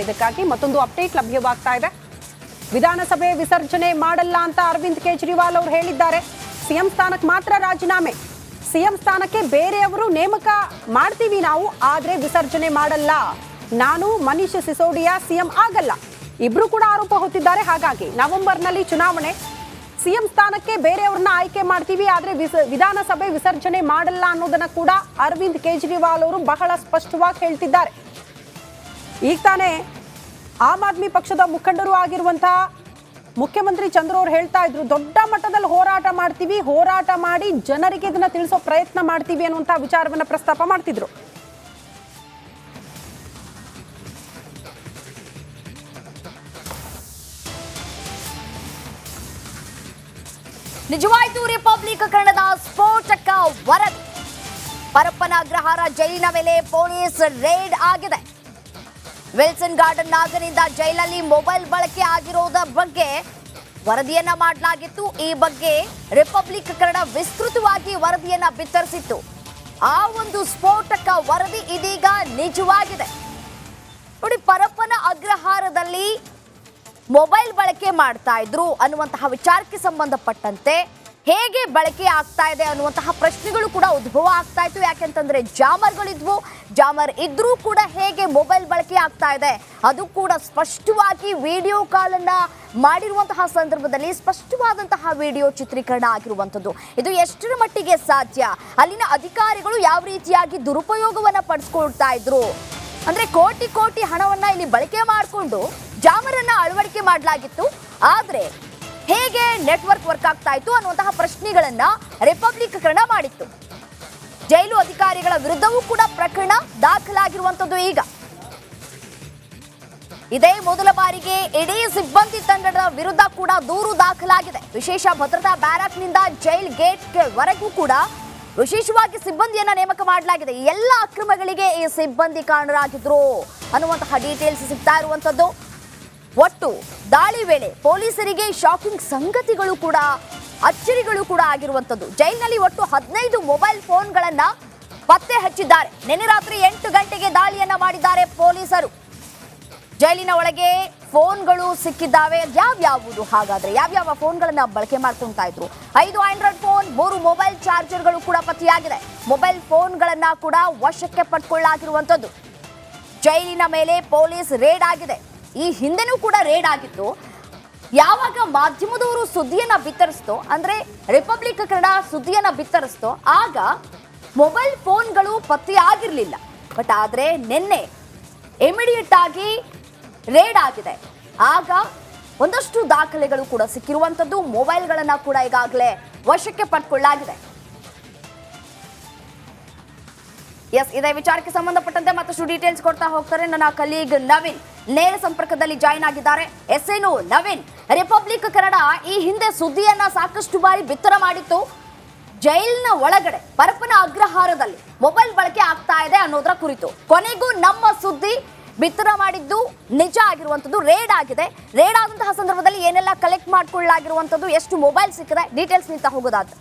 ಮಾಡಿದ್ದಕ್ಕಾಗಿ ಮತ್ತೊಂದು ಅಪ್ಡೇಟ್ ಲಭ್ಯವಾಗ್ತಾ ಇದೆ. ವಿಧಾನಸಭೆ ವಿಸರ್ಜನೆ ಮಾಡಲ್ಲ ಅಂತ ಅರವಿಂದ್ ಕೇಜ್ರಿವಾಲ್ ಅವರು ಹೇಳಿದ್ದಾರೆ. ಸಿಎಂ ಸ್ಥಾನಕ್ಕೆ ಮಾತ್ರ ರಾಜೀನಾಮೆ, ಸಿಎಂ ಸ್ಥಾನಕ್ಕೆ ಬೇರೆಯವರು ನೇಮಕ ಮಾಡ್ತೀವಿ ನಾವು, ಆದ್ರೆ ವಿಸರ್ಜನೆ ಮಾಡಲ್ಲ. ನಾನು ಮನೀಶ್ ಸಿಸೋಡಿಯಾ ಸಿಎಂ ಆಗಲ್ಲ, ಇಬ್ರು ಕೂಡ ಆರೋಪ ಹೊತ್ತಿದ್ದಾರೆ. ಹಾಗಾಗಿ ನವೆಂಬರ್ನಲ್ಲಿ ಚುನಾವಣೆ, ಸಿಎಂ ಸ್ಥಾನಕ್ಕೆ ಬೇರೆಯವ್ರನ್ನ ಆಯ್ಕೆ ಮಾಡ್ತೀವಿ, ಆದ್ರೆ ವಿಧಾನಸಭೆ ವಿಸರ್ಜನೆ ಮಾಡಲ್ಲ ಅನ್ನೋದನ್ನ ಕೂಡ ಅರವಿಂದ್ ಕೇಜ್ರಿವಾಲ್ ಅವರು ಬಹಳ ಸ್ಪಷ್ಟವಾಗಿ ಹೇಳ್ತಿದ್ದಾರೆ. ಈಗ ತಾನೇ ಆಮ್ ಆದ್ಮಿ ಪಕ್ಷದ ಮುಖಂಡರು ಆಗಿರುವಂತಹ ಮುಖ್ಯಮಂತ್ರಿ ಚಂದ್ರ ಅವರು ಹೇಳ್ತಾ ಇದ್ರು, ದೊಡ್ಡ ಮಟ್ಟದಲ್ಲಿ ಹೋರಾಟ ಮಾಡ್ತೀವಿ, ಹೋರಾಟ ಮಾಡಿ ಜನರಿಗೆ ಇದನ್ನ ತಿಳಿಸೋ ಪ್ರಯತ್ನ ಮಾಡ್ತೀವಿ ಅನ್ನುವಂತಹ ವಿಚಾರವನ್ನ ಪ್ರಸ್ತಾಪ ಮಾಡ್ತಿದ್ರು. ನಿಜವಾಯ್ತು ರಿಪಬ್ಲಿಕ್ ಕನ್ನಡದ ಸ್ಫೋಟಕ ವರದಿ. ಪರಪ್ಪನ ಅಗ್ರಹಾರ ಜೈಲಿನ ಮೇಲೆ ಪೊಲೀಸ್ ರೇಡ್ ಆಗಿದೆ. ವಿಲ್ಸನ್ ಗಾರ್ಡನ್ ನಾಗರಿಂದ ಜೈಲಲ್ಲಿ ಮೊಬೈಲ್ ಬಳಕೆ ಆಗಿರೋದ ಬಗ್ಗೆ ವರದಿಯನ್ನ ಮಾಡಲಾಗಿತ್ತು. ಈ ಬಗ್ಗೆ ರಿಪಬ್ಲಿಕ್ ಕನ್ನಡ ವಿಸ್ತೃತವಾಗಿ ವರದಿಯನ್ನ ಬಿತ್ತರಿಸಿತ್ತು. ಆ ಒಂದು ಸ್ಫೋಟಕ ವರದಿ ಇದೀಗ ನಿಜವಾಗಿದೆ. ನೋಡಿ, ಪರಪ್ಪನ ಅಗ್ರಹಾರದಲ್ಲಿ ಮೊಬೈಲ್ ಬಳಕೆ ಮಾಡ್ತಾ ಇದ್ರು ಅನ್ನುವಂತಹ ವಿಚಾರಕ್ಕೆ ಸಂಬಂಧಪಟ್ಟಂತೆ ಹೇಗೆ ಬಳಕೆ ಆಗ್ತಾ ಇದೆ ಅನ್ನುವಂತಹ ಪ್ರಶ್ನೆಗಳು ಕೂಡ ಉದ್ಭವ ಆಗ್ತಾ ಇತ್ತು. ಯಾಕೆಂತಂದ್ರೆ ಜಾಮರ್ಗಳಿದ್ವು, ಜಾಮರ್ ಇದ್ರೂ ಕೂಡ ಹೇಗೆ ಮೊಬೈಲ್ ಬಳಕೆ ಆಗ್ತಾ ಇದೆ, ಅದು ಕೂಡ ಸ್ಪಷ್ಟವಾಗಿ ವಿಡಿಯೋ ಕಾಲ್ ಅನ್ನ ಮಾಡಿರುವಂತಹ ಸಂದರ್ಭದಲ್ಲಿ ಸ್ಪಷ್ಟವಾದಂತಹ ವಿಡಿಯೋ ಚಿತ್ರೀಕರಣ ಆಗಿರುವಂಥದ್ದು. ಇದು ಎಷ್ಟರ ಮಟ್ಟಿಗೆ ಸಾಧ್ಯ, ಅಲ್ಲಿನ ಅಧಿಕಾರಿಗಳು ಯಾವ ರೀತಿಯಾಗಿ ದುರುಪಯೋಗವನ್ನ ಪಡಿಸ್ಕೊಳ್ತಾ ಇದ್ರು ಅಂದ್ರೆ ಕೋಟಿ ಕೋಟಿ ಹಣವನ್ನ ಇಲ್ಲಿ ಬಳಕೆ ಮಾಡಿಕೊಂಡು ಜಾಮರನ್ನ ಅಳವಡಿಕೆ ಮಾಡಲಾಗಿತ್ತು. ಆದ್ರೆ ಹೇಗೆ ನೆಟ್ವರ್ಕ್ ವರ್ಕ್ ಆಗ್ತಾ ಇತ್ತು ಅನ್ನುವಂತಹ ಪ್ರಶ್ನೆಗಳನ್ನ ರಿಪಬ್ಲಿಕ್ ಕನ್ನಡ ಮಾಡಿತ್ತು. ಜೈಲು ಅಧಿಕಾರಿಗಳ ವಿರುದ್ಧವೂ ಕೂಡ ಪ್ರಕರಣ ದಾಖಲಾಗಿರುವಂತದ್ದು. ಈಗ ಇದೇ ಮೊದಲ ಬಾರಿಗೆ ಇಡೀ ಸಿಬ್ಬಂದಿ ತಂಡದ ವಿರುದ್ಧ ಕೂಡ ದೂರು ದಾಖಲಾಗಿದೆ. ವಿಶೇಷ ಭದ್ರತಾ ಬ್ಯಾರಕ್ನಿಂದ ಜೈಲ್ ಗೇಟ್ ವರೆಗೂ ಕೂಡ ವಿಶೇಷವಾಗಿ ಸಿಬ್ಬಂದಿಯನ್ನ ನೇಮಕ ಮಾಡಲಾಗಿದೆ. ಎಲ್ಲ ಅಕ್ರಮಗಳಿಗೆ ಈ ಸಿಬ್ಬಂದಿ ಕಾರಣರಾಗಿದ್ರು ಅನ್ನುವಂತಹ ಡೀಟೇಲ್ಸ್ ಸಿಗ್ತಾ ಇರುವಂತದ್ದು. ಒಟ್ಟು ದಾಳಿ ವೇಳೆ ಪೊಲೀಸರಿಗೆ ಶಾಕಿಂಗ್ ಸಂಗತಿಗಳು ಕೂಡ, ಅಚ್ಚರಿಗಳು ಕೂಡ ಆಗಿರುವಂತದ್ದು. ಜೈಲಿನಲ್ಲಿ ಒಟ್ಟು 15 ಮೊಬೈಲ್ ಫೋನ್ಗಳನ್ನ ಪತ್ತೆ ಹಚ್ಚಿದ್ದಾರೆ. ನಿನ್ನೆ ರಾತ್ರಿ 8 ಗಂಟೆಗೆ ದಾಳಿಯನ್ನ ಮಾಡಿದ್ದಾರೆ ಪೊಲೀಸರು. ಜೈಲಿನ ಒಳಗೆ ಫೋನ್ಗಳು ಸಿಕ್ಕಿದ್ದಾವೆ. ಯಾವ್ಯಾವುದು ಹಾಗಾದ್ರೆ ಯಾವ್ಯಾವ ಫೋನ್ಗಳನ್ನ ಬಳಕೆ ಮಾಡ್ಕೊಳ್ತಾ ಇದ್ರು? 5 ಆಂಡ್ರಾಯ್ಡ್ ಫೋನ್, 3 ಮೊಬೈಲ್ ಚಾರ್ಜರ್ಗಳು ಕೂಡ ಪತ್ತೆಯಾಗಿದೆ. ಮೊಬೈಲ್ ಫೋನ್ಗಳನ್ನ ಕೂಡ ವಶಕ್ಕೆ ಪಡ್ಕೊಳ್ಳಲಾಗಿರುವಂತದ್ದು. ಜೈಲಿನ ಮೇಲೆ ಪೊಲೀಸ್ ರೇಡ್ ಆಗಿದೆ. ಈ ಹಿಂದೆನೂ ಕೂಡ ರೇಡ್ ಆಗಿತ್ತು. ಯಾವಾಗ ಮಾಧ್ಯಮದವರು ಸುದ್ದಿಯನ್ನ ಬಿತ್ತರಿಸ್ತೋ, ಅಂದ್ರೆ ರಿಪಬ್ಲಿಕ್ ಕನ್ನಡ ಸುದ್ದಿಯನ್ನ ಬಿತ್ತರಿಸ್ತೋ, ಆಗ ಮೊಬೈಲ್ ಫೋನ್ಗಳು ಪತ್ತೆಯಾಗಿರ್ಲಿಲ್ಲ. ಬಟ್ ಆದ್ರೆ ನಿನ್ನೆ ಇಮಿಡಿಯೇಟ್ ಆಗಿ ರೇಡ್ ಆಗಿದೆ. ಆಗ ಒಂದಷ್ಟು ದಾಖಲೆಗಳು ಕೂಡ ಸಿಕ್ಕಿರುವಂತದ್ದು. ಮೊಬೈಲ್ಗಳನ್ನ ಕೂಡ ಈಗಾಗಲೇ ವಶಕ್ಕೆ ಪಡ್ಕೊಳ್ಳಲಾಗಿದೆ. ಎಸ್, ಇದೇ ವಿಚಾರಕ್ಕೆ ಸಂಬಂಧಪಟ್ಟಂತೆ ಮತ್ತಷ್ಟು ಡೀಟೇಲ್ಸ್ ಕೊಡ್ತಾ ಹೋಗ್ತಾರೆ ನನ್ನ ಕಲೀಗ್ ನವೀನ್. ನೇರ ಸಂಪರ್ಕದಲ್ಲಿ ಜಾಯಿನ್ ಆಗಿದ್ದಾರೆ. ಏನು ನವೀನ್, ರಿಪಬ್ಲಿಕ್ ಕನ್ನಡ ಈ ಹಿಂದೆ ಸುದ್ದಿಯನ್ನ ಸಾಕಷ್ಟು ಬಾರಿ ಬಿತ್ತರ ಮಾಡಿತ್ತು. ಜೈಲಿನ ಒಳಗಡೆ ಪರಪ್ಪನ ಅಗ್ರಹಾರದಲ್ಲಿ ಮೊಬೈಲ್ ಬಳಕೆ ಆಗ್ತಾ ಇದೆ ಅನ್ನೋದರ ಕುರಿತು ಕೊನೆಗೂ ನಮ್ಮ ಸುದ್ದಿ ಬಿತ್ತರ ಮಾಡಿದ್ದು ನಿಜ ಆಗಿರುವಂತದ್ದು. ರೇಡ್ ಆಗಿದೆ. ರೇಡ್ ಆದಂತಹ ಸಂದರ್ಭದಲ್ಲಿ ಏನೆಲ್ಲ ಕಲೆಕ್ಟ್ ಮಾಡ್ಕೊಳ್ಳಲಾಗಿರುವಂತದ್ದು, ಎಷ್ಟು ಮೊಬೈಲ್ ಸಿಕ್ಕಿದೆ, ಡೀಟೇಲ್ಸ್ ನಿಂತ ಹೋಗೋದಾದ್ರೆ.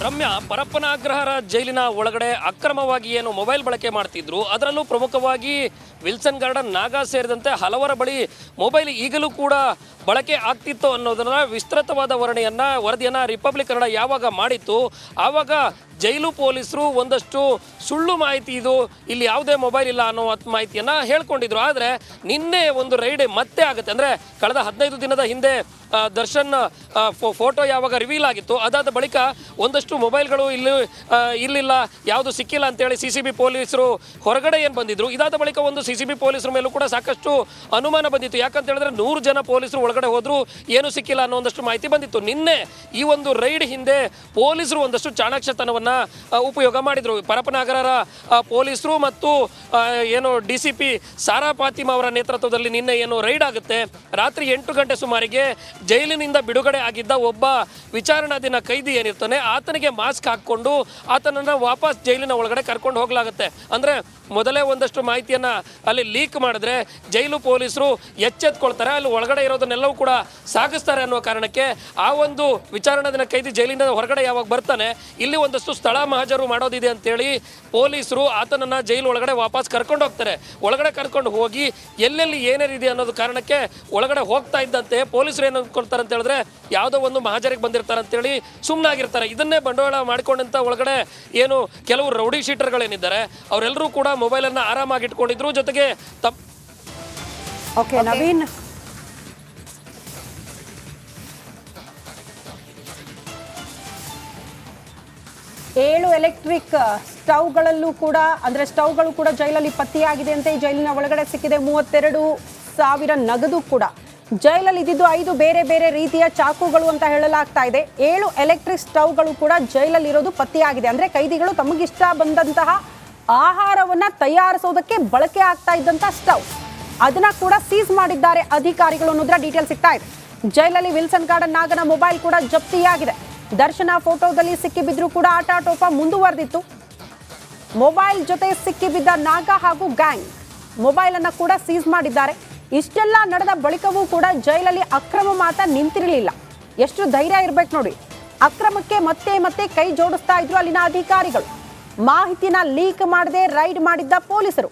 ರಮ್ಯಾ, ಪರಪ್ಪನ ಅಗ್ರಹಾರ ಜೈಲಿನ ಒಳಗಡೆ ಅಕ್ರಮವಾಗಿ ಏನು ಮೊಬೈಲ್ ಬಳಕೆ ಮಾಡ್ತಿದ್ರು, ಅದರಲ್ಲೂ ಪ್ರಮುಖವಾಗಿ ವಿಲ್ಸನ್ ಗಾರ್ಡನ್, ನಾಗಾ ಸೇರಿದಂತೆ ಹಲವರ ಬಳಿ ಮೊಬೈಲ್ ಈಗಲೂ ಕೂಡ ಬಳಕೆ ಆಗ್ತಿತ್ತು ಅನ್ನೋದನ್ನ ವಿಸ್ತೃತವಾದ ವರದಿಯನ್ನ ರಿಪಬ್ಲಿಕ್ ಕನ್ನಡ ಯಾವಾಗ ಮಾಡಿತ್ತು, ಆವಾಗ ಜೈಲು ಪೊಲೀಸರು ಒಂದಷ್ಟು ಸುಳ್ಳು ಮಾಹಿತಿ, ಇದು ಇಲ್ಲಿ ಯಾವುದೇ ಮೊಬೈಲ್ ಇಲ್ಲ ಅನ್ನೋ ಮಾಹಿತಿಯನ್ನು ಹೇಳ್ಕೊಂಡಿದ್ರು. ಆದರೆ ನಿನ್ನೆ ಒಂದು ರೈಡ್ ಮತ್ತೆ ಆಗುತ್ತೆ. ಅಂದರೆ ಕಳೆದ 15 ದಿನದ ಹಿಂದೆ ದರ್ಶನ್ ಫೋಟೋ ಯಾವಾಗ ರಿವೀಲ್ ಆಗಿತ್ತು, ಅದಾದ ಬಳಿಕ ಒಂದಷ್ಟು ಮೊಬೈಲ್ಗಳು ಇಲ್ಲಿಲ್ಲ, ಯಾವುದು ಸಿಕ್ಕಿಲ್ಲ ಅಂತೇಳಿ CCB ಪೊಲೀಸರು ಹೊರಗಡೆ ಏನು ಬಂದಿದ್ರು. ಇದಾದ ಬಳಿಕ ಒಂದು CCB ಪೊಲೀಸರ ಮೇಲೂ ಕೂಡ ಸಾಕಷ್ಟು ಅನುಮಾನ ಬಂದಿತ್ತು. ಯಾಕಂತ ಹೇಳಿದ್ರೆ 100 ಜನ ಪೊಲೀಸರು ಒಳಗಡೆ ಹೋದ್ರು, ಏನು ಸಿಕ್ಕಿಲ್ಲ ಅನ್ನೋ ಒಂದಷ್ಟು ಮಾಹಿತಿ ಬಂದಿತ್ತು. ನಿನ್ನೆ ಈ ಒಂದು ರೈಡ್ ಹಿಂದೆ ಪೊಲೀಸರು ಒಂದಷ್ಟು ಚಾಣಾಕ್ಷತನವನ್ನು ಉಪಯೋಗ ಮಾಡಿದ್ರು. ಪರಪ್ಪನ ಅಗ್ರಹಾರ ಪೊಲೀಸರು ಮತ್ತು ಏನು DCP ಸಾರಾ ಫಾತಿಮಾ ಅವರ ನೇತೃತ್ವದಲ್ಲಿ ನಿನ್ನೆ ಏನು ರೈಡ್ ಆಗುತ್ತೆ, ರಾತ್ರಿ 8 ಗಂಟೆ ಸುಮಾರಿಗೆ ಜೈಲಿನಿಂದ ಬಿಡುಗಡೆ ಆಗಿದ್ದ ಒಬ್ಬ ವಿಚಾರಣಾಧೀನ ಕೈದಿ ಏನಿರ್ತಾನೆ ಆತನಿಗೆ ಮಾಸ್ಕ್ ಹಾಕ್ಕೊಂಡು ಆತನನ್ನು ವಾಪಸ್ ಜೈಲಿನ ಒಳಗಡೆ ಕರ್ಕೊಂಡು ಹೋಗಲಾಗುತ್ತೆ. ಅಂದರೆ ಮೊದಲೇ ಒಂದಷ್ಟು ಮಾಹಿತಿಯನ್ನು ಅಲ್ಲಿ ಲೀಕ್ ಮಾಡಿದ್ರೆ ಜೈಲು ಪೊಲೀಸರು ಎಚ್ಚೆತ್ಕೊಳ್ತಾರೆ, ಅಲ್ಲಿ ಒಳಗಡೆ ಇರೋದನ್ನೆಲ್ಲವೂ ಕೂಡ ಸಾಗಿಸ್ತಾರೆ ಅನ್ನೋ ಕಾರಣಕ್ಕೆ ಆ ಒಂದು ವಿಚಾರಣಾಧೀನ ಕೈದಿ ಜೈಲಿನ ಹೊರಗಡೆ ಯಾವಾಗ ಬರ್ತಾನೆ ಇಲ್ಲಿ ಒಂದಷ್ಟು ಸ್ಥಳ ಮಹಜರು ಮಾಡೋದಿದೆ ಅಂತೇಳಿ ಪೊಲೀಸರು ಆತನನ್ನು ಜೈಲು ಒಳಗಡೆ ವಾಪಸ್ ಕರ್ಕೊಂಡು ಹೋಗ್ತಾರೆ. ಒಳಗಡೆ ಕರ್ಕೊಂಡು ಹೋಗಿ ಎಲ್ಲೆಲ್ಲಿ ಏನೇನಿದೆ ಅನ್ನೋದು ಕಾರಣಕ್ಕೆ ಒಳಗಡೆ ಹೋಗ್ತಾ ಇದ್ದಂತೆ ಪೊಲೀಸರು ಏನು ಅಂದ್ಕೊಳ್ತಾರೆ ಅಂತ ಹೇಳಿದ್ರೆ ಯಾವುದೋ ಒಂದು ಮಹಾಜರಿಗೆ ಬಂದಿರ್ತಾರೆ ಅಂತೇಳಿ ಸುಮ್ಮನಾಗಿರ್ತಾರೆ. ಇದನ್ನೇ ಬಂಡವಾಳ ಮಾಡಿಕೊಂಡಂತ ಒಳಗಡೆ ಏನು ಕೆಲವು ರೌಡಿ ಶೀಟರ್ಗಳೇನಿದ್ದಾರೆ ಅವರೆಲ್ಲರೂ ಕೂಡ ಮೊಬೈಲನ್ನು ಆರಾಮಾಗಿ ಇಟ್ಕೊಂಡಿದ್ರು. ಜೊತೆಗೆ ಓಕೆ ನವೀನ್, ಏಳು ಎಲೆಕ್ಟ್ರಿಕ್ ಸ್ಟವ್ಗಳಲ್ಲೂ ಕೂಡ ಸ್ಟವ್ಗಳು ಕೂಡ ಜೈಲಲ್ಲಿ ಪತ್ತೆಯಾಗಿದೆ ಅಂತ ಈ ಜೈಲಿನ ಒಳಗಡೆ ಸಿಕ್ಕಿದೆ. 32,000 ನಗದು ಕೂಡ ಜೈಲಲ್ಲಿ ಇದ್ದಿದ್ದು 5 ಬೇರೆ ಬೇರೆ ರೀತಿಯ ಚಾಕುಗಳು ಅಂತ ಹೇಳಲಾಗ್ತಾ ಇದೆ. 7 ಎಲೆಕ್ಟ್ರಿಕ್ ಸ್ಟವ್ಗಳು ಕೂಡ ಜೈಲಲ್ಲಿ ಇರೋದು ಪತ್ತೆಯಾಗಿದೆ. ಅಂದ್ರೆ ಕೈದಿಗಳು ತಮಗಿಷ್ಟ ಬಂದಂತಹ ಆಹಾರವನ್ನ ತಯಾರಿಸೋದಕ್ಕೆ ಬಳಕೆ ಆಗ್ತಾ ಇದ್ದಂತಹ ಸ್ಟವ್ ಅದನ್ನ ಕೂಡ ಸೀಸ್ ಮಾಡಿದ್ದಾರೆ ಅಧಿಕಾರಿಗಳು ಅನ್ನೋದ್ರ ಡೀಟೇಲ್ ಸಿಗ್ತಾ ಇದೆ. ಜೈಲಲ್ಲಿ ವಿಲ್ಸನ್ ಗಾರ್ಡನ್ ನಾಗನ ಮೊಬೈಲ್ ಕೂಡ ಜಪ್ತಿಯಾಗಿದೆ. ದರ್ಶನ ಫೋಟೋದಲ್ಲಿ ಸಿಕ್ಕಿಬಿದ್ರು ಕೂಡ ಆಟಾಟೋಪ ಮುಂದುವರೆದಿತ್ತು. ಮೊಬೈಲ್ ಜೊತೆ ಸಿಕ್ಕಿಬಿದ್ದ ನಾಗ ಹಾಗೂ ಗ್ಯಾಂಗ್ ಮೊಬೈಲ್ ಅನ್ನ ಕೂಡ ಸೀಸ್ ಮಾಡಿದ್ದಾರೆ. ಇಷ್ಟೆಲ್ಲ ನಡೆದ ಬಳಿಕವೂ ಕೂಡ ಜೈಲಲ್ಲಿ ಅಕ್ರಮ ಮಾತ ನಿಂತಿರಲಿಲ್ಲ. ಎಷ್ಟು ಧೈರ್ಯ ಇರ್ಬೇಕು ನೋಡಿ. ಅಕ್ರಮಕ್ಕೆ ಮತ್ತೆ ಮತ್ತೆ ಕೈ ಜೋಡಿಸ್ತಾ ಇದ್ರು ಅಲ್ಲಿನ ಅಧಿಕಾರಿಗಳು. ಮಾಹಿತಿನ ಲೀಕ್ ಮಾಡದೆ ರೈಡ್ ಮಾಡಿದ್ದ ಪೊಲೀಸರು.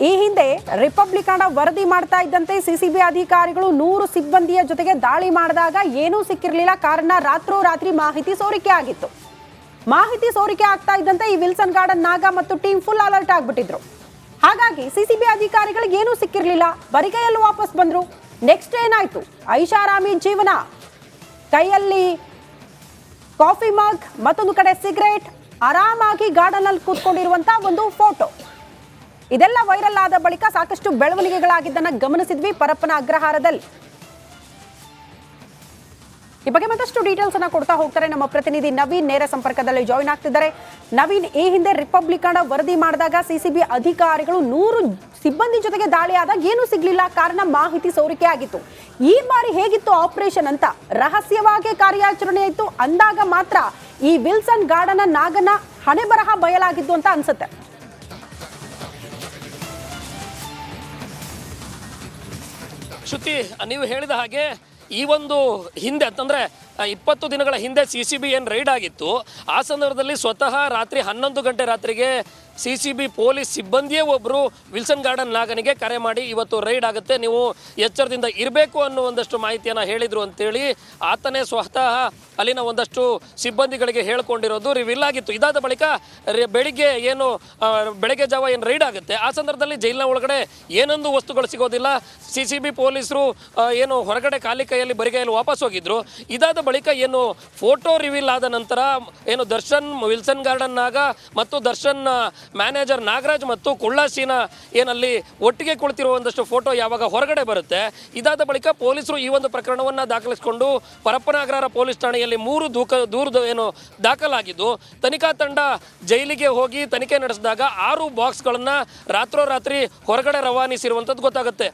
ಈ ಹಿಂದೆ ರಿಪಬ್ಲಿಕನ್ ವರದಿ ಮಾಡ್ತಾ ಇದ್ದಂತೆ ಸಿಸಿಬಿ ಅಧಿಕಾರಿಗಳು 100 ಸಿಬ್ಬಂದಿಯ ಜೊತೆಗೆ ದಾಳಿ ಮಾಡಿದಾಗ ಏನೂ ಸಿಕ್ಕಿರಲಿಲ್ಲ. ಕಾರಣ ರಾತ್ರೋರಾತ್ರಿ ಮಾಹಿತಿ ಸೋರಿಕೆ ಆಗಿತ್ತು. ಮಾಹಿತಿ ಸೋರಿಕೆ ಆಗ್ತಾ ಇದ್ದಂತೆ ಈ ವಿಲ್ಸನ್ ಗಾರ್ಡನ್ ನಾಗ ಮತ್ತು ಟೀಮ್ ಫುಲ್ ಅಲರ್ಟ್ ಆಗ್ಬಿಟ್ಟಿದ್ರು. ಹಾಗಾಗಿ ಸಿಸಿಬಿ ಅಧಿಕಾರಿಗಳಿಗೆ ಏನೂ ಸಿಕ್ಕಿರಲಿಲ್ಲ, ಬರಿಗೈಯಲ್ಲಿ ವಾಪಸ್ ಬಂದ್ರು. ನೆಕ್ಸ್ಟ್ ಏನಾಯ್ತು? ಐಷಾರಾಮಿ ಜೀವನ, ಕೈಯಲ್ಲಿ ಕಾಫಿ ಮಗ್, ಮತ್ತೊಂದು ಕಡೆ ಸಿಗರೇಟ್, ಆರಾಮಾಗಿ ಗಾರ್ಡನ್ ಅಲ್ಲಿ ಕೂತ್ಕೊಂಡಿರುವಂತ ಒಂದು ಫೋಟೋ. ಇದೆಲ್ಲ ವೈರಲ್ ಆದ ಬಳಿಕ ಸಾಕಷ್ಟು ಬೆಳವಣಿಗೆಗಳಾಗಿದ್ದನ್ನ ಗಮನಿಸಿದ್ವಿ ಪರಪ್ಪನ ಅಗ್ರಹಾರದಲ್ಲಿ. ಈ ಬಗ್ಗೆ ಮತ್ತಷ್ಟು ಡೀಟೇಲ್ಸ್ ಅನ್ನ ಕೊಡ್ತಾ ಹೋಗ್ತಾರೆ ನಮ್ಮ ಪ್ರತಿನಿಧಿ ನವೀನ್, ನೇರ ಸಂಪರ್ಕದಲ್ಲಿ ಜಾಯಿನ್ ಆಗ್ತಿದ್ದಾರೆ. ನವೀನ್, ಈ ಹಿಂದೆ ರಿಪಬ್ಲಿಕನ್ ವರದಿ ಮಾಡಿದಾಗ ಸಿಸಿಬಿ ಅಧಿಕಾರಿಗಳು 100 ಸಿಬ್ಬಂದಿ ಜೊತೆಗೆ ದಾಳಿ ಆದಾಗ ಏನೂ ಸಿಗ್ಲಿಲ್ಲ, ಕಾರಣ ಮಾಹಿತಿ ಸೋರಿಕೆ ಆಗಿತ್ತು. ಈ ಬಾರಿ ಹೇಗಿತ್ತು ಆಪರೇಷನ್ ಅಂತ ರಹಸ್ಯವಾಗಿ ಕಾರ್ಯಾಚರಣೆ ಇತ್ತು ಅಂದಾಗ ಮಾತ್ರ ಈ ವಿಲ್ಸನ್ ಗಾರ್ಡನ್ ನಾಗನ ಹಣೆ ಬರಹ ಬಯಲಾಗಿದ್ದು ಅಂತ ಅನ್ಸುತ್ತೆ. ಶ್ರುತಿ, ನೀವು ಹೇಳಿದ ಹಾಗೆ ಈ ಒಂದು ಹಿಂದೆ ಅಂತಂದ್ರೆ 20 ದಿನಗಳ ಹಿಂದೆ ಸಿಸಿಬಿ ಏನು ರೈಡ್ ಆಗಿತ್ತು, ಆ ಸಂದರ್ಭದಲ್ಲಿ ಸ್ವತಃ ರಾತ್ರಿ 11 ಗಂಟೆ ರಾತ್ರಿಗೆ ಸಿಸಿಬಿ ಪೊಲೀಸ್ ಸಿಬ್ಬಂದಿಯೇ ಒಬ್ಬರು ವಿಲ್ಸನ್ ಗಾರ್ಡನ್ ನಾಗನಿಗೆ ಕರೆ ಮಾಡಿ ಇವತ್ತು ರೈಡ್ ಆಗುತ್ತೆ, ನೀವು ಎಚ್ಚರದಿಂದ ಇರಬೇಕು ಅನ್ನೋ ಒಂದಷ್ಟು ಮಾಹಿತಿಯನ್ನು ಹೇಳಿದರು ಅಂತೇಳಿ ಆತನೇ ಸ್ವತಃ ಅಲ್ಲಿನ ಒಂದಷ್ಟು ಸಿಬ್ಬಂದಿಗಳಿಗೆ ಹೇಳ್ಕೊಂಡಿರೋದು ರಿವೀಲ್ ಆಗಿತ್ತು. ಇದಾದ ಬಳಿಕ ಬೆಳಗ್ಗೆ ಜಾವ ಏನು ರೈಡ್ ಆಗುತ್ತೆ ಆ ಸಂದರ್ಭದಲ್ಲಿ ಜೈಲಿನ ಒಳಗಡೆ ಏನೊಂದು ವಸ್ತುಗಳು ಸಿಗೋದಿಲ್ಲ. ಸಿಸಿಬಿ ಪೊಲೀಸರು ಏನು ಹೊರಗಡೆ ಖಾಲಿ ಕೈಯಲ್ಲಿ ಬರಿಗೈಯಲ್ಲಿ ವಾಪಸ್ ಹೋಗಿದ್ರು. ಇದಾದ ಬಳಿಕ ಏನು ಫೋಟೋ ರಿವೀಲ್ ಆದ ನಂತರ ಏನು ದರ್ಶನ್ ವಿಲ್ಸನ್ ಗಾರ್ಡನ್ ನಾಗ ಮತ್ತು ದರ್ಶನ್ ಮ್ಯಾನೇಜರ್ ನಾಗರಾಜ್ ಮತ್ತು ಕುಳ್ಳಾಸೀನಾ ಏನಲ್ಲಿ ಒಟ್ಟಿಗೆ ಕುಳಿತಿರುವ ಒಂದಷ್ಟು ಫೋಟೋ ಯಾವಾಗ ಹೊರಗಡೆ ಬರುತ್ತೆ, ಇದಾದ ಬಳಿಕ ಪೊಲೀಸರು ಈ ಒಂದು ಪ್ರಕರಣವನ್ನು ದಾಖಲಿಸಿಕೊಂಡು ಪರಪ್ಪನ ಅಗ್ರಹಾರ ಪೊಲೀಸ್ ಠಾಣೆಯಲ್ಲಿ 3 ದೂರು ಏನು ದಾಖಲಾಗಿದ್ದು, ತನಿಖಾ ತಂಡ ಜೈಲಿಗೆ ಹೋಗಿ ತನಿಖೆ ನಡೆಸಿದಾಗ 6 ಬಾಕ್ಸ್ಗಳನ್ನು ರಾತ್ರೋರಾತ್ರಿ ಹೊರಗಡೆ ರವಾನಿಸಿರುವಂಥದ್ದು ಗೊತ್ತಾಗುತ್ತೆ.